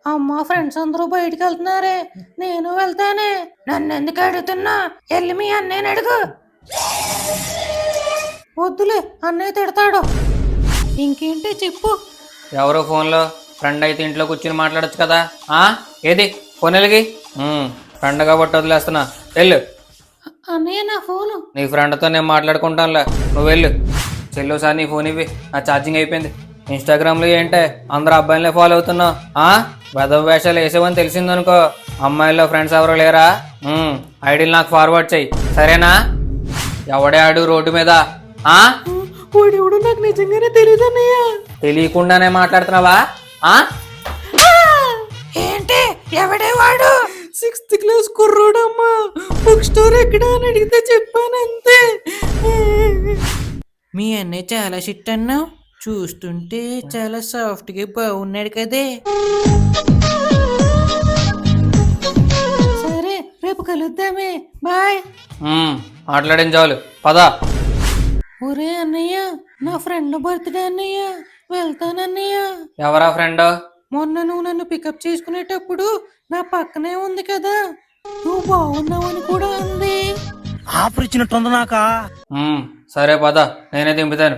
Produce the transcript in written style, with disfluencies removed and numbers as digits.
అమ్మ ఫ్రెండ్స్ అందరూ బయటికి వెళ్తున్నారే, నేను వెళ్తానే. నన్ను ఎందుకు అడుగుతున్నా? వెళ్ళి మీ అన్నయ్యని అడుగు. వద్దులే, అన్నయ్య తిడతాడు. ఇంకేంటి చెప్పు. ఎవరో ఫోన్లో? ఫ్రెండ్ అయితే ఇంట్లో కూర్చుని మాట్లాడొచ్చు కదా. ఏది ఫోన్ ఎలిగి? ఫ్రెండ్ కాబట్టి వదిలేస్తున్నా, వెళ్ళు. అన్నయ్య నా ఫోను. నీ ఫ్రెండ్తో నేను మాట్లాడుకుంటానులే, నువ్వు వెళ్ళు. చెల్లుసారి నీ ఫోన్ ఇవి, నా ఛార్జింగ్ అయిపోయింది. ఇన్స్టాగ్రామ్లో ఏంటే అందరు అబ్బాయిలనే ఫాలో అవుతున్నావు? వెధవ వేషాలు వేసేవని తెలిసిందనుకో, అమ్మాయిల్లో ఫ్రెండ్స్ ఎవరో లేరా? ఐడీలు నాకు ఫార్వర్డ్ చెయ్యి, సరేనా? ఎవడే ఆడు రోడ్డు మీద? వాడెవడో నాకు నిజంగానే తెలియదు అన్నయ్య. తెలియకుండానే మాట్లాడుతున్నావా? ఏంటి ఎవడే వాడు? 6th class కుర్రోడమ్మా. బుక్ స్టోర్ ఎక్కడ అని అడిగితే చెప్పానంతే. మీ అన్నయ్య చాలా షిట్ అన్నావు, చూస్తుంటే చాలా సాఫ్ట్ గా బాగున్నాడు కదే. సరే రేపు కలుద్దామే, బాయ్. మాట్లాడిన చాలు, పదా. ఒరే అన్నయ్య, నా ఫ్రెండ్ బర్త్డే అన్నయ్య, వెళ్తానన్నయ్య. ఎవరా ఫ్రెండ్? మొన్న నువ్వు నన్ను పికప్ చేసుకునేటప్పుడు నా పక్కనే ఉంది కదా, నువ్వు బాగున్నావని కూడా అంది. సరే పద, నేనే దింపుతాను.